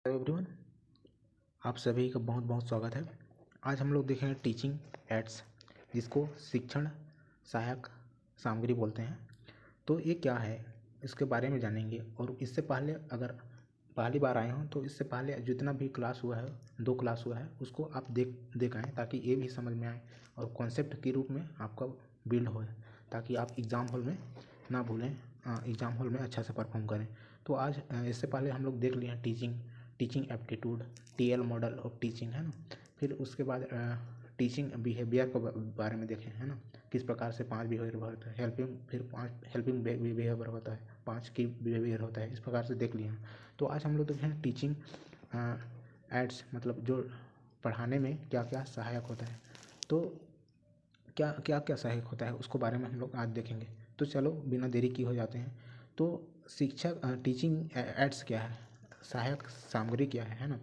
Hello everyone, आप सभी का बहुत बहुत स्वागत है। आज हम लोग देखेंगे टीचिंग एड्स, जिसको शिक्षण सहायक सामग्री बोलते हैं। तो ये क्या है, इसके बारे में जानेंगे। और इससे पहले अगर पहली बार आए हों तो इससे पहले जितना भी क्लास हुआ है, 2 क्लास हुआ है, उसको आप देख आएँ ताकि ये भी समझ में आए और कॉन्सेप्ट के रूप में आपका बिल्ड हो, ताकि आप एग्ज़ाम हॉल में ना भूलें, एग्ज़ाम हॉल में अच्छा से परफॉर्म करें। तो आज इससे पहले हम लोग देख लिए हैं teaching aptitude, TL model of teaching, है ना। फिर उसके बाद टीचिंग बिहेवियर के बारे में देखें, है ना, किस प्रकार से 5 बिहेवियर होता है, फिर 5 हेल्पिंग बिहेवियर होता है, 5 की बिहेवियर होता है, इस प्रकार से देख लिया। तो आज हम लोग देखें टीचिंग एड्स, मतलब जो पढ़ाने में क्या क्या सहायक होता है। तो क्या क्या क्या सहायक होता है उसको बारे में हम लोग आज देखेंगे। तो चलो बिना देरी की हो जाते हैं। तो शिक्षक टीचिंग एड्स क्या है, सहायक सामग्री क्या है ना।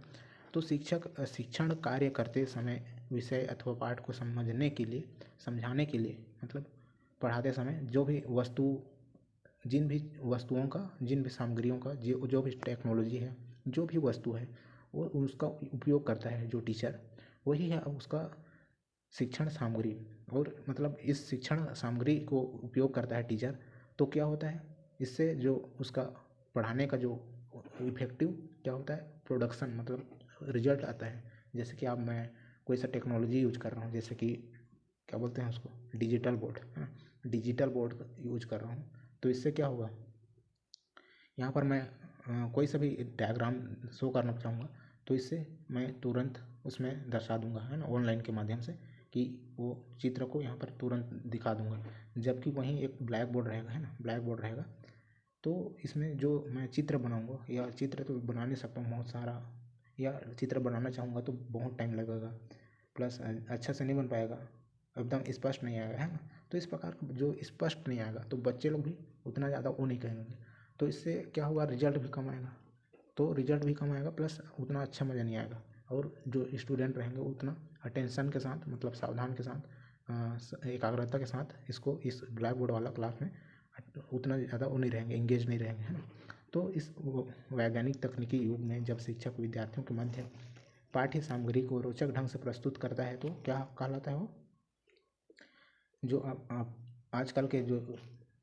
तो शिक्षक शिक्षण कार्य करते समय विषय अथवा पाठ को समझाने के लिए, मतलब पढ़ाते समय जो भी जिन भी सामग्रियों का जो भी टेक्नोलॉजी है, जो भी वस्तु है, वो उसका उपयोग करता है जो टीचर, वही है उसका शिक्षण सामग्री। और मतलब इस शिक्षण सामग्री को उपयोग करता है टीचर, तो क्या होता है, इससे जो उसका पढ़ाने का जो इफेक्टिव क्या होता है, प्रोडक्शन, मतलब रिजल्ट आता है। जैसे कि अब मैं कोई सा टेक्नोलॉजी यूज कर रहा हूँ, जैसे कि क्या बोलते हैं उसको, डिजिटल बोर्ड, है ना, डिजिटल बोर्ड यूज कर रहा हूँ। तो इससे क्या होगा, यहाँ पर मैं कोई सा भी डायग्राम शो करना चाहूँगा, तो इससे मैं तुरंत उसमें दर्शा दूंगा, है ना, ऑनलाइन के माध्यम से, कि वो चित्र को यहाँ पर तुरंत दिखा दूंगा। जबकि वहीं एक ब्लैक बोर्ड रहेगा, है ना, ब्लैक बोर्ड रहेगा, तो इसमें जो मैं चित्र बनाऊंगा, या चित्र तो बना नहीं सकता हूँ बहुत सारा, या चित्र बनाना चाहूँगा तो बहुत टाइम लगेगा, प्लस अच्छा से नहीं बन पाएगा, एकदम स्पष्ट नहीं आएगा, है ना। तो इस प्रकार जो स्पष्ट नहीं आएगा तो बच्चे लोग भी उतना ज़्यादा वो नहीं करेंगे। तो इससे क्या होगा, रिजल्ट भी कम आएगा। तो रिजल्ट भी कम आएगा, प्लस उतना अच्छा मज़ा नहीं आएगा। और जो स्टूडेंट रहेंगे उतना अटेंशन के साथ, मतलब सावधान के साथ, एकाग्रता के साथ इसको, इस ब्लैक बोर्ड वाला क्लास में उतना ज़्यादा वो नहीं रहेंगे, इंगेज नहीं रहेंगे, है ना। तो इस वैज्ञानिक तकनीकी युग में जब शिक्षक विद्यार्थियों के मध्य पाठ्य सामग्री को रोचक ढंग से प्रस्तुत करता है, तो क्या कहलाता है वो, जो आप आजकल के जो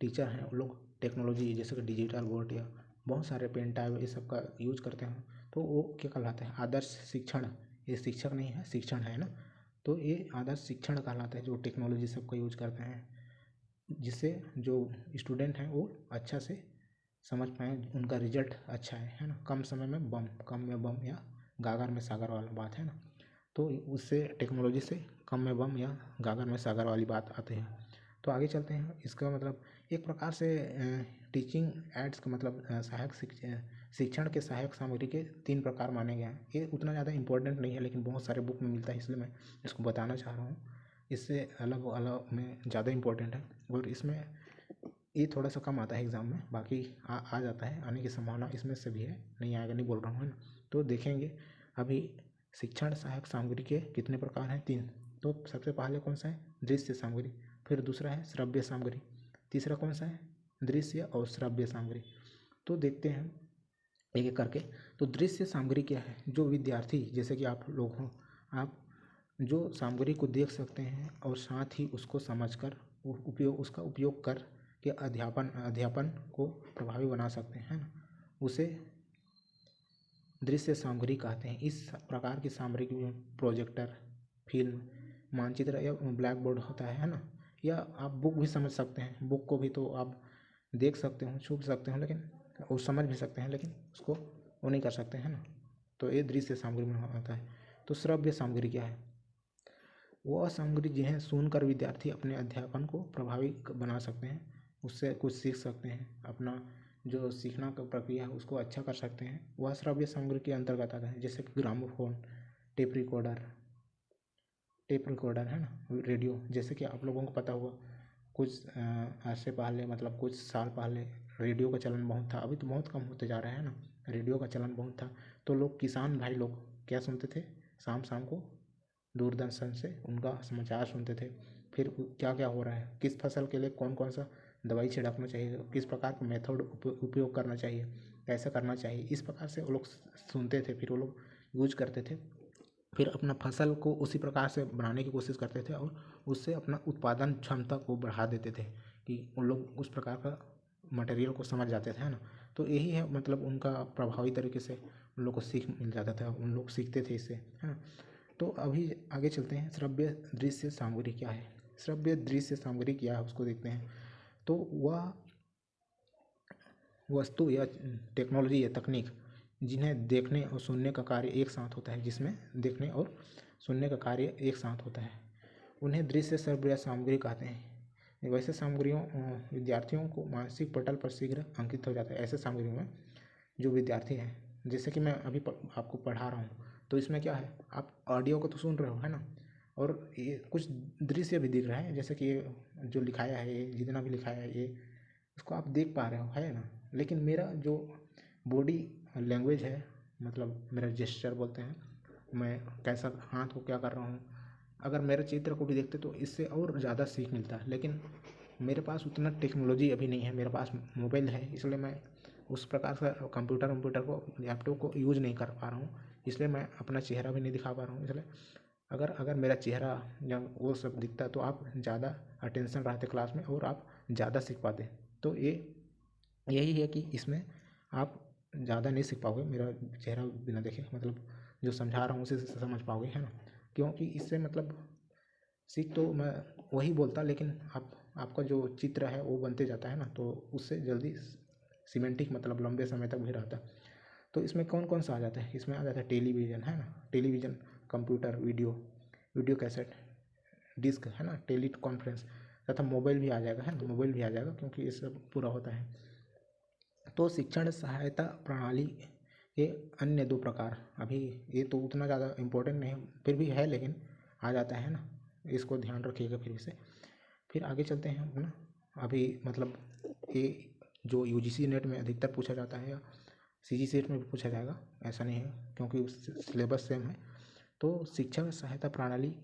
टीचर हैं वो लोग टेक्नोलॉजी जैसे कि डिजिटल बोर्ड या बहुत सारे पेन टैब ये सब का यूज करते हैं, तो वो क्या कहलाता है, आदर्श शिक्षण। ये शिक्षक नहीं है, शिक्षण है ना। तो ये आदर्श शिक्षण कहलाता है, जो टेक्नोलॉजी सबका यूज करते हैं, जिससे जो स्टूडेंट हैं वो अच्छा से समझ पाएँ, उनका रिजल्ट अच्छा है ना। कम समय में कम में बम, या गागर में सागर वाला बात है ना। तो उससे टेक्नोलॉजी से कम में बम या गागर में सागर वाली बात आती है। तो आगे चलते हैं। इसका मतलब एक प्रकार से टीचिंग एड्स का मतलब शिक्षण के सहायक सामग्री के 3 प्रकार माने गए हैं। ये उतना ज़्यादा इंपॉर्टेंट नहीं है, लेकिन बहुत सारे बुक में मिलता है, इसलिए मैं इसको बताना चाह रहा हूँ। इससे अलग अलग में ज़्यादा इंपॉर्टेंट है, और इसमें ये थोड़ा सा कम आता है एग्ज़ाम में, बाकी आ जाता है, आने की संभावना इसमें से भी है, नहीं आएगा नहीं बोल रहा हूँ, है ना। तो देखेंगे अभी शिक्षण सहायक सामग्री के कितने प्रकार हैं, 3। तो सबसे पहले कौन सा है, दृश्य सामग्री। फिर दूसरा है श्रव्य सामग्री। तीसरा कौन सा है, दृश्य और श्रव्य सामग्री। तो देखते हैं एक एक करके। तो दृश्य सामग्री क्या है, जो विद्यार्थी, जैसे कि आप लोग हों, आप जो सामग्री को देख सकते हैं और साथ ही उसको समझकर उसका उपयोग कर के अध्यापन को प्रभावी बना सकते हैं ना, उसे दृश्य सामग्री कहते हैं। इस प्रकार की सामग्री में प्रोजेक्टर, फिल्म, मानचित्र या ब्लैक बोर्ड होता है ना। या आप बुक भी समझ सकते हैं, बुक को भी तो आप देख सकते हो, छू सकते हो, लेकिन वो समझ भी सकते हैं, लेकिन उसको वो नहीं कर सकते हैं ना। तो ये दृश्य सामग्री में आता है। तो श्रव्य सामग्री क्या है, वह सामग्री जिन्हें सुनकर विद्यार्थी अपने अध्यापन को प्रभावी बना सकते हैं, उससे कुछ सीख सकते हैं, अपना जो सीखना का प्रक्रिया है उसको अच्छा कर सकते हैं, वह श्रव्य सामग्री के अंतर्गत आता है। जैसे कि ग्रामोफोन, टेप रिकॉर्डर है ना, रेडियो। जैसे कि आप लोगों को पता हुआ, कुछ ऐसे पहले, मतलब कुछ साल पहले रेडियो का चलन बहुत था, अभी तो बहुत कम होते जा रहा है ना। रेडियो का चलन बहुत था, तो लोग, किसान भाई लोग क्या सुनते थे, शाम शाम को दूरदर्शन से उनका समाचार सुनते थे। फिर क्या क्या हो रहा है, किस फसल के लिए कौन कौन सा दवाई छिड़कना चाहिए, किस प्रकार का मेथड उपयोग करना चाहिए, कैसे करना चाहिए, इस प्रकार से वो लोग सुनते थे, फिर वो लोग यूज करते थे, फिर अपना फसल को उसी प्रकार से बनाने की कोशिश करते थे और उससे अपना उत्पादन क्षमता को बढ़ा देते थे कि उन लोग उस प्रकार का मटेरियल को समझ जाते थे, है ना। तो यही है मतलब उनका प्रभावी तरीके से उन लोग को सीख मिल जाता था, उन लोग सीखते थे इससे, है ना। तो अभी आगे चलते हैं, श्रव्य दृश्य सामग्री क्या है। श्रव्य दृश्य सामग्री क्या है उसको देखते हैं। तो वह वस्तु या टेक्नोलॉजी या तकनीक जिन्हें देखने और सुनने का कार्य एक साथ होता है, जिसमें देखने और सुनने का कार्य एक साथ होता है, उन्हें दृश्य श्रव्य सामग्री कहते हैं। वैसे सामग्रियों विद्यार्थियों को मानसिक पटल पर शीघ्र अंकित हो जाता है। ऐसे सामग्रियों में जो विद्यार्थी हैं, जैसे कि मैं अभी आपको पढ़ा रहा हूँ, तो इसमें क्या है, आप ऑडियो को तो सुन रहे हो, है ना, और ये कुछ दृश्य भी दिख रहा है, जैसे कि ये जो लिखाया है, ये जितना भी लिखाया है ये उसको आप देख पा रहे हो, है ना। लेकिन मेरा जो बॉडी लैंग्वेज है, मतलब मेरा जेस्चर बोलते हैं, मैं कैसा हाथ को क्या कर रहा हूँ, अगर मेरे चित्र को भी देखते तो इससे और ज़्यादा सीख मिलता है। लेकिन मेरे पास उतना टेक्नोलॉजी अभी नहीं है, मेरे पास मोबाइल है, इसलिए मैं उस प्रकार का कंप्यूटर को, लैपटॉप को यूज नहीं कर पा रहा हूँ, इसलिए मैं अपना चेहरा भी नहीं दिखा पा रहा हूँ। इसलिए अगर अगर मेरा चेहरा या वो सब दिखता तो आप ज़्यादा अटेंशन रहते क्लास में और आप ज़्यादा सीख पाते। तो ये यही है कि इसमें आप ज़्यादा नहीं सीख पाओगे मेरा चेहरा बिना देखे, मतलब जो समझा रहा हूँ उसे समझ पाओगे, है ना। क्योंकि इससे मतलब सीख तो मैं वही बोलता, लेकिन आपका जो चित्र है वो बनते जाता है ना, तो उससे जल्दी सीमेंटिक मतलब लंबे समय तक भी रहता है। तो इसमें कौन कौन सा आ जाता है, इसमें आ जाता है टेलीविज़न, है ना, television, computer, video cassette, disc, है ना, टेली कॉन्फ्रेंस, तथा मोबाइल भी आ जाएगा, है ना, मोबाइल भी आ जाएगा क्योंकि ये सब पूरा होता है। तो शिक्षण सहायता प्रणाली के अन्य दो प्रकार, अभी ये तो उतना ज़्यादा इम्पोर्टेंट नहीं फिर भी है, लेकिन आ जाता है ना, इसको ध्यान रखिएगा फिर इसे। फिर आगे चलते हैं अपना, अभी मतलब ये जो यूजीसी नेट में अधिकतर पूछा जाता है या सीजी सेट में भी पूछा जाएगा, ऐसा नहीं है क्योंकि सिलेबस सेम है। तो शिक्षण सहायता प्रणाली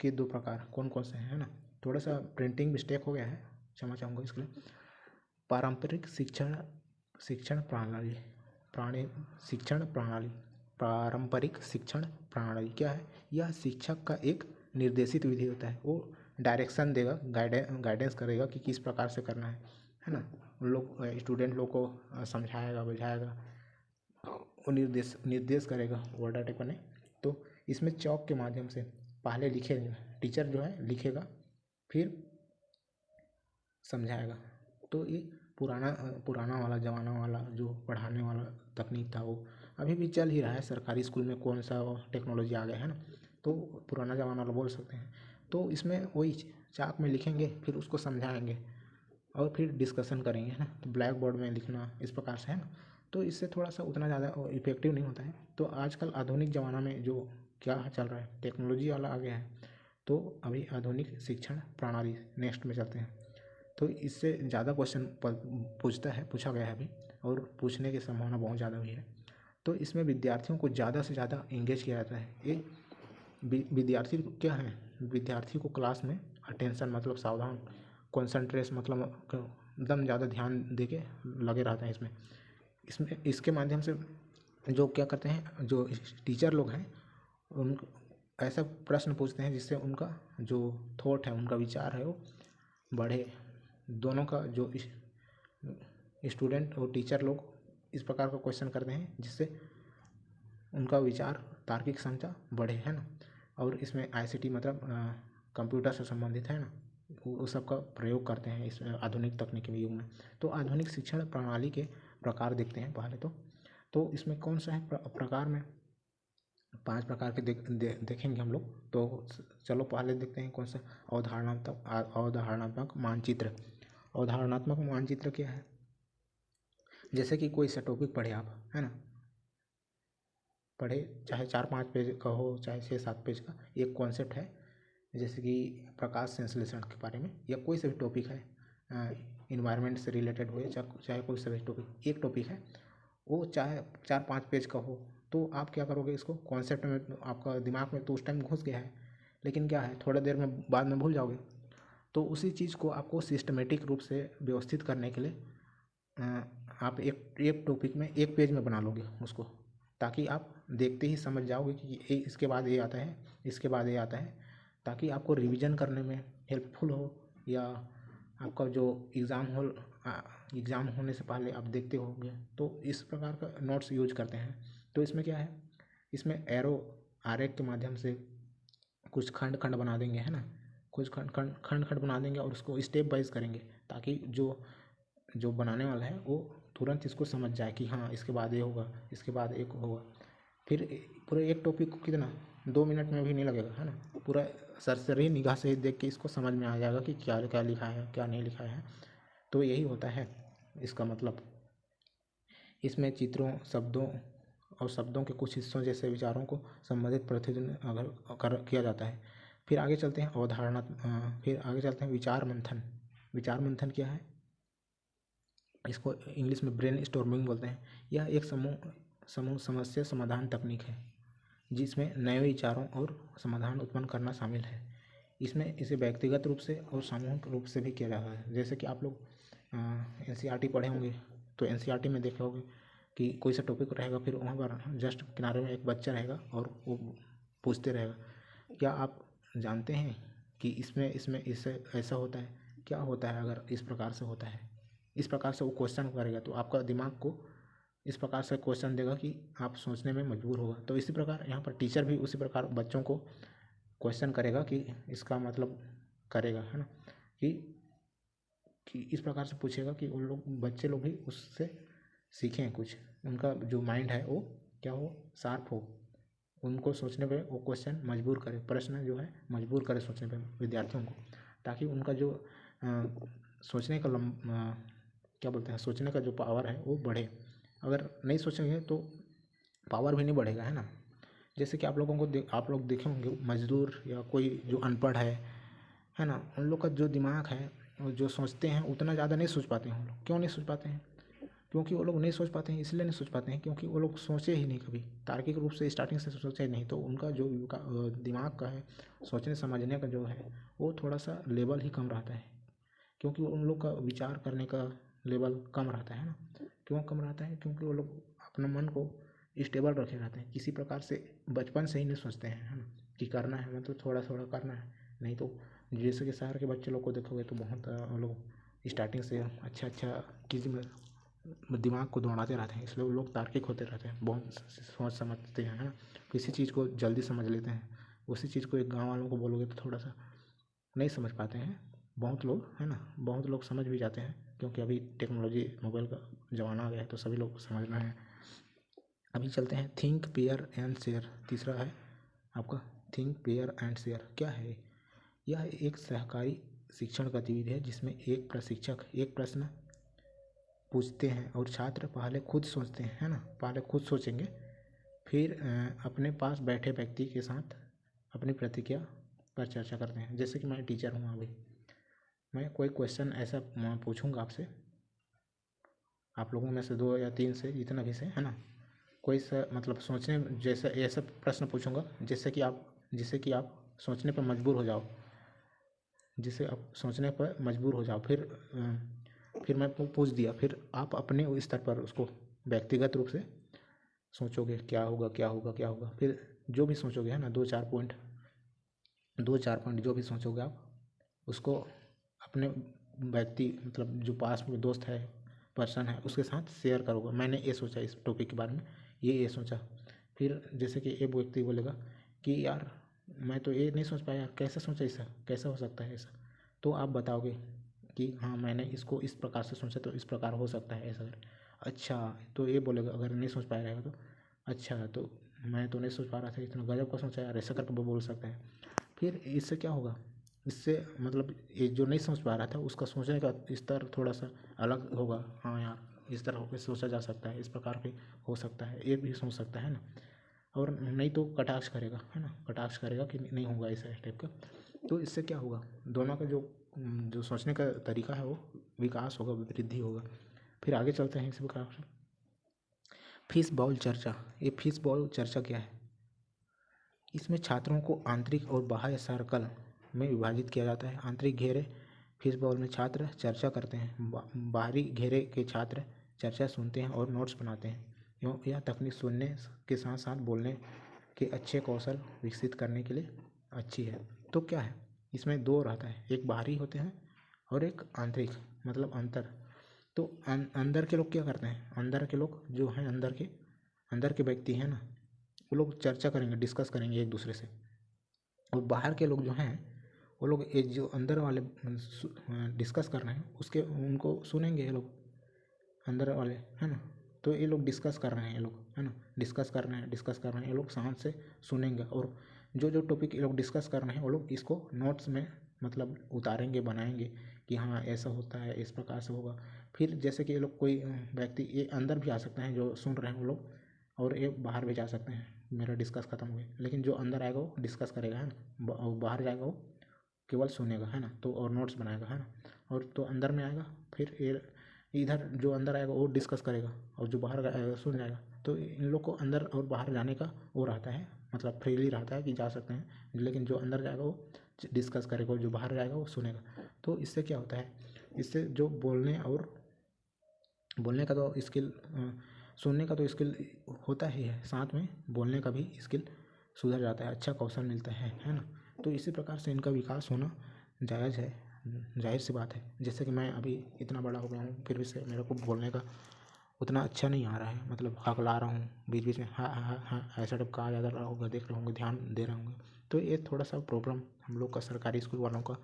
के दो प्रकार कौन कौन से हैं, है ना। थोड़ा सा प्रिंटिंग मिस्टेक हो गया है, क्षमा चाहूँगा इसके लिए। पारंपरिक शिक्षण शिक्षण प्रणाली प्राणी शिक्षण प्रणाली पारंपरिक शिक्षण प्रणाली क्या है, यह शिक्षक का एक निर्देशित विधि होता है, वो डायरेक्शन देगा, गाइडेंस करेगा कि किस प्रकार से करना है ना। उन लोग स्टूडेंट लोग को समझाएगा, बुझाएगा, वो निर्देश करेगा, वर्ड अटैक बने। तो इसमें चौक के माध्यम से पहले लिखेगा, टीचर जो है लिखेगा, फिर समझाएगा। तो ये पुराना वाला ज़माना वाला जो पढ़ाने वाला तकनीक था वो अभी भी चल ही रहा है। सरकारी स्कूल में कौन सा टेक्नोलॉजी आ गया है ना, तो पुराना ज़माना वाला बोल सकते हैं। तो इसमें वही चाक में लिखेंगे, फिर उसको समझाएंगे और फिर डिस्कशन करेंगे, है ना। तो ब्लैक बोर्ड में लिखना इस प्रकार से, है ना। तो इससे थोड़ा सा उतना ज़्यादा इफेक्टिव नहीं होता है। तो आजकल आधुनिक ज़माना में जो क्या चल रहा है, टेक्नोलॉजी वाला आ गया है, तो अभी आधुनिक शिक्षण प्रणाली नेक्स्ट में चलते हैं। तो इससे ज़्यादा क्वेश्चन पूछा गया है अभी, और पूछने की संभावना बहुत ज़्यादा भी है। तो इसमें विद्यार्थियों को ज़्यादा से ज़्यादा एंगेज किया जाता है। ये विद्यार्थी क्या है, विद्यार्थी को क्लास में अटेंशन मतलब सावधान, कॉन्सनट्रेट मतलब एकदम ज़्यादा ध्यान दे के लगे रहते हैं इसमें इसके माध्यम से जो क्या करते हैं, जो टीचर लोग हैं उन ऐसा प्रश्न पूछते हैं जिससे उनका जो थॉट है, उनका विचार है वो बढ़े। दोनों का जो स्टूडेंट और टीचर लोग इस प्रकार का क्वेश्चन करते हैं जिससे उनका विचार तार्किक क्षमता बढ़े, है ना। और इसमें आईसीटी मतलब कंप्यूटर से संबंधित है ना, वो सब का प्रयोग करते हैं इस आधुनिक तकनीकी युग में। तो आधुनिक शिक्षण प्रणाली के प्रकार देखते हैं पहले तो इसमें कौन सा है प्रकार में 5 प्रकार के देखेंगे हम लोग। तो चलो पहले देखते हैं कौन सा, अवधारणात्मक मानचित्र। अवधारणात्मक मानचित्र क्या है, जैसे कि कोई सा टॉपिक पढ़े आप, है ना, पढ़े चाहे 4-5 पेज का हो चाहे 6-7 पेज का, एक कॉन्सेप्ट है जैसे कि प्रकाश संश्लेषण के बारे में, या कोई सा भी टॉपिक है इन्वायरमेंट से रिलेटेड हो, चाहे कोई सा भी टॉपिक, एक टॉपिक है वो चाहे 4-5 पेज का हो, तो आप क्या करोगे, इसको कॉन्सेप्ट में आपका दिमाग में तो उस टाइम घुस गया है, लेकिन क्या है थोड़ा देर में बाद में भूल जाओगे। तो उसी चीज़ को आपको सिस्टमेटिक रूप से व्यवस्थित करने के लिए आप एक टॉपिक में एक पेज में बना लोगे उसको, ताकि आप देखते ही समझ जाओगे कि इसके बाद ये आता है, इसके बाद ये आता है, ताकि आपको रिवीजन करने में हेल्पफुल हो, या आपका जो एग्ज़ाम होने से पहले आप देखते होंगे तो इस प्रकार का नोट्स यूज करते हैं। तो इसमें क्या है, इसमें एरो आरेख के माध्यम से कुछ खंड खंड बना देंगे, है ना, कुछ खंड बना देंगे और उसको स्टेप वाइज करेंगे, ताकि जो बनाने वाला है वो तुरंत इसको समझ जाए कि हाँ इसके बाद ये होगा, इसके बाद एक होगा। फिर पूरे एक टॉपिक को कितना 2 मिनट में भी नहीं लगेगा, है ना, पूरा सरसरी निगाह से देख के इसको समझ में आ जाएगा कि क्या क्या लिखा है, क्या नहीं लिखा है। तो यही होता है इसका मतलब। इसमें चित्रों, शब्दों के कुछ हिस्सों जैसे विचारों को संबंधित प्रतिनिधित्व अगर किया जाता है। फिर आगे चलते हैं फिर आगे चलते हैं विचार मंथन। विचार मंथन क्या है, इसको इंग्लिश में ब्रेन स्टॉर्मिंग बोलते हैं। यह एक समूह समस्या समाधान तकनीक है, जिसमें नए विचारों और समाधान उत्पन्न करना शामिल है। इसमें इसे व्यक्तिगत रूप से और सामूहिक रूप से भी किया जाता है। जैसे कि आप लोग NCERT पढ़े होंगे, तो NCERT में देखे होंगे कि कोई सा टॉपिक रहेगा, फिर वहाँ पर जस्ट किनारे में एक बच्चा रहेगा और वो पूछते रहेगा, क्या आप जानते हैं कि इसमें इससे ऐसा होता है, क्या होता है अगर इस प्रकार से होता है। इस प्रकार से वो क्वेश्चन करेगा, तो आपका दिमाग को इस प्रकार से क्वेश्चन देगा कि आप सोचने में मजबूर होगा। तो इसी प्रकार यहाँ पर टीचर भी उसी प्रकार बच्चों को क्वेश्चन करेगा कि इसका मतलब करेगा, है ना, कि इस प्रकार से पूछेगा कि उन लोग बच्चे लोग भी उससे सीखें कुछ, उनका जो माइंड है वो क्या हो, शार्प हो, उनको सोचने पे वो क्वेश्चन मजबूर करे, प्रश्न जो है मजबूर करे सोचने पे विद्यार्थियों को, ताकि उनका जो सोचने का क्या बोलते हैं, सोचने का जो पावर है वो बढ़े। अगर नहीं सोचेंगे तो पावर भी नहीं बढ़ेगा, है ना। जैसे कि आप लोग देखे होंगे मजदूर या कोई जो अनपढ़ है ना, उन लोग का जो दिमाग है, वो जो सोचते हैं उतना ज़्यादा नहीं सोच पाते हैं। हम लोग क्यों नहीं सोच पाते हैं, क्योंकि वो लोग नहीं सोच पाते हैं, इसलिए नहीं सोच पाते हैं क्योंकि वो लोग सोचे ही नहीं कभी, तार्किक रूप से स्टार्टिंग से सोचे नहीं। तो उनका जो दिमाग का है, सोचने समझने का जो है, वो थोड़ा सा लेवल ही कम रहता है, क्योंकि उन लोग का विचार करने का लेवल कम रहता है ना। क्यों कम रहता है, क्योंकि वो लोग अपना मन को स्टेबल रखे रहते हैं, किसी प्रकार से बचपन से ही नहीं सोचते हैं, है ना, कि करना है मतलब थोड़ा थोड़ा करना है। नहीं तो जैसे कि शहर के बच्चे लोग को देखोगे तो बहुत वो लोग स्टार्टिंग से अच्छा किसी में दिमाग को दौड़ाते रहते हैं, इसलिए वो लोग तार्किक होते रहते हैं, बहुत सोच समझते हैं, है ना, किसी चीज़ को जल्दी समझ लेते हैं। उसी चीज़ को एक गाँव वालों को बोलोगे तो थोड़ा सा नहीं समझ पाते हैं बहुत लोग, है ना। बहुत लोग समझ भी जाते हैं, क्योंकि अभी टेक्नोलॉजी मोबाइल का ज़माना आ गया है, तो सभी लोग समझ रहे हैं। अभी चलते हैं थिंक पेयर एंड शेयर। तीसरा है आपका थिंक पेयर एंड शेयर। क्या है, यह एक सहकारी शिक्षण गतिविधि है, जिसमें एक प्रशिक्षक एक प्रश्न पूछते हैं और छात्र पहले खुद सोचते हैं, है ना, पहले खुद सोचेंगे, फिर अपने पास बैठे व्यक्ति के साथ अपनी प्रतिक्रिया पर चर्चा करते हैं। जैसे कि मैं टीचर हूँ, अभी मैं कोई क्वेश्चन ऐसा पूछूंगा आपसे, आप लोगों में से 2 या 3 से, जितना भी से, है ना, कोई सा मतलब सोचने जैसा ऐसा प्रश्न पूछूंगा जिससे कि आप सोचने पर मजबूर हो जाओ, जिससे आप सोचने पर मजबूर हो जाओ। फिर मैं पूछ दिया, फिर आप अपने स्तर पर उसको व्यक्तिगत रूप से सोचोगे, क्या होगा क्या होगा क्या होगा। फिर जो भी सोचोगे, है ना, 2-4 पॉइंट जो भी सोचोगे आप उसको अपने व्यक्ति मतलब जो पास में दोस्त है, पर्सन है, उसके साथ शेयर करोगे। मैंने ये सोचा इस टॉपिक के बारे में, ये सोचा। फिर जैसे कि एक व्यक्ति बोलेगा कि यार मैं तो ये नहीं सोच पाया यार, कैसे सोचा, ऐसा कैसा हो सकता है ऐसा। तो आप बताओगे कि हाँ मैंने इसको इस प्रकार से सोचा, तो इस प्रकार हो सकता है ऐसा। अच्छा, तो ये बोलेगा अगर नहीं सोच पाया रहेगा तो, अच्छा तो मैं तो नहीं सोच पा रहा था, इतना गजब का सोचा यार, ऐसा करके वो बोल सकता है। फिर इससे क्या होगा, इससे मतलब ये जो नहीं समझ पा रहा था उसका सोचने का स्तर थोड़ा सा अलग होगा। हाँ यार इस तरह होकर सोचा जा सकता है, इस प्रकार भी हो सकता है, ये भी सोच सकता है ना। और नहीं तो कटाक्ष करेगा, है ना, कटाक्ष करेगा कि नहीं होगा ऐसा टाइप का। तो इससे क्या होगा, दोनों का जो सोचने का तरीका है वो विकास होगा, वृद्धि होगा। फिर आगे चलते हैं इसी प्रकार से। फिश बॉल चर्चा। ये फिश बॉल चर्चा क्या है, इसमें छात्रों को आंतरिक और बाह्य सर्कल में विभाजित किया जाता है। आंतरिक घेरे फिश बॉल में छात्र चर्चा करते हैं, बाहरी घेरे के छात्र चर्चा सुनते हैं और नोट्स बनाते हैं। यह तकनीक सुनने के साथ साथ बोलने के अच्छे कौशल विकसित करने के लिए अच्छी है। तो क्या है, इसमें दो रहता है, एक बाहरी होते हैं और एक आंतरिक, मतलब अंतर। तो अंदर के लोग क्या करते हैं, अंदर के लोग जो हैं, अंदर के व्यक्ति हैं ना, वो लोग चर्चा करेंगे, डिस्कस करेंगे एक दूसरे से। और बाहर के लोग जो हैं, वो लोग ये जो अंदर वाले डिस्कस कर रहे हैं उसके उनको सुनेंगे ये लोग, अंदर वाले, है ना। तो ये लोग डिस्कस कर रहे हैं, ये लोग, है ना, डिस्कस कर रहे हैं ये लोग, शांत से सुनेंगे। और जो जो टॉपिक ये लोग डिस्कस कर रहे हैं वो लोग इसको नोट्स में मतलब उतारेंगे, बनाएंगे कि हाँ ऐसा होता है, इस प्रकार से होगा। फिर जैसे कि ये लोग, कोई व्यक्ति ये अंदर भी आ सकते हैं जो सुन रहे हैं वो लोग, और ये बाहर भी जा सकते हैं। मेरा डिस्कस खत्म हो गया, लेकिन जो अंदर आएगा वो डिस्कस करेगा, है ना, और बाहर जाएगा वो केवल सुनेगा, है ना, तो और नोट्स बनाएगा, है ना। और तो अंदर में आएगा, फिर ये इधर जो अंदर आएगा वो डिस्कस करेगा, और जो बाहर आएगा सुन जाएगा। तो इन लोग को अंदर और बाहर जाने का वो रहता है, मतलब फ्रीली रहता है कि जा सकते हैं। लेकिन जो अंदर जाएगा वो डिस्कस करेगा, जो बाहर जाएगा वो सुनेगा। तो इससे क्या होता है, इससे जो बोलने का तो स्किल, सुनने का तो स्किल होता ही है, साथ में बोलने का भी स्किल सुधर जाता है, अच्छा कौशल मिलता है ना। तो इसी प्रकार से इनका विकास होना जायज़ है, जाहिर सी बात है। जैसे कि मैं अभी इतना बड़ा हो गया हूँ, फिर भी से मेरे को बोलने का उतना अच्छा नहीं आ रहा है, मतलब हकला रहा हूँ बीच बीच में, हाँ हाँ हाँ ऐसा टाइप कहा जा रहा होगा, देख रहे होंगे, ध्यान दे रहे होंगे। तो ये थोड़ा सा प्रॉब्लम हम लोग का, सरकारी स्कूल वालों का,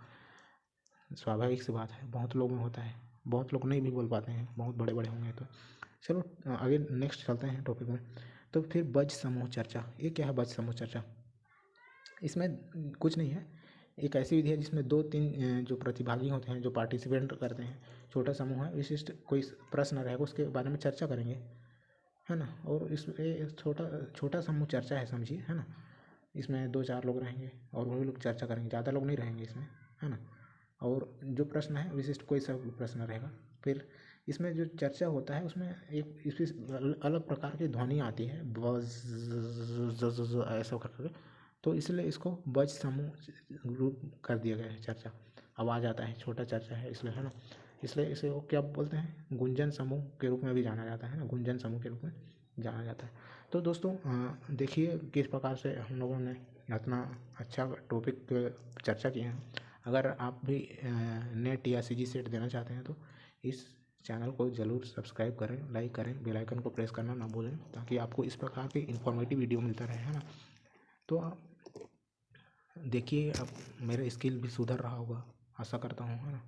स्वाभाविक सी बात है, बहुत लोग में होता है। बहुत लोग नहीं भी बोल पाते हैं, बहुत बड़े बड़े होंगे तो। चलो आगे नेक्स्ट चलते हैं टॉपिक में। तो फिर बज समूह चर्चा, ये क्या है बज समूह चर्चा? इसमें कुछ नहीं है, एक ऐसी विधि है जिसमें 2-3 जो प्रतिभागी होते हैं, जो पार्टिसिपेंट करते हैं, छोटा समूह है, विशिष्ट कोई प्रश्न रहेगा उसके बारे में चर्चा करेंगे, है ना। और इसमें छोटा छोटा समूह चर्चा है समझिए, है ना। इसमें 2-4 लोग रहेंगे और वही लोग चर्चा करेंगे, ज़्यादा लोग नहीं रहेंगे इसमें, है ना। और जो प्रश्न है विशिष्ट कोई सा प्रश्न रहेगा। फिर इसमें जो चर्चा होता है उसमें एक इसकी अलग प्रकार की ध्वनि आती है, ऐसा करके। तो इसलिए इसको बज समूह रूप कर दिया गया है, चर्चा आवाज़ आता है, छोटा चर्चा है इसलिए, है ना। इसलिए इसे वो क्या बोलते हैं, गुंजन समूह के रूप में भी जाना जाता है ना, गुंजन समूह के रूप में जाना जाता है। तो दोस्तों देखिए किस प्रकार से हम लोगों ने इतना अच्छा टॉपिक चर्चा किया है। अगर आप भी नेट या सीजी सेट देना चाहते हैं तो इस चैनल को ज़रूर सब्सक्राइब करें, लाइक करें, बेल आइकन को प्रेस करना ना भूलें, ताकि आपको इस प्रकार की इन्फॉर्मेटिव वीडियो मिलता रहे, है ना। तो आप देखिए, अब मेरा स्किल भी सुधर रहा होगा, आशा करता हूँ, है ना।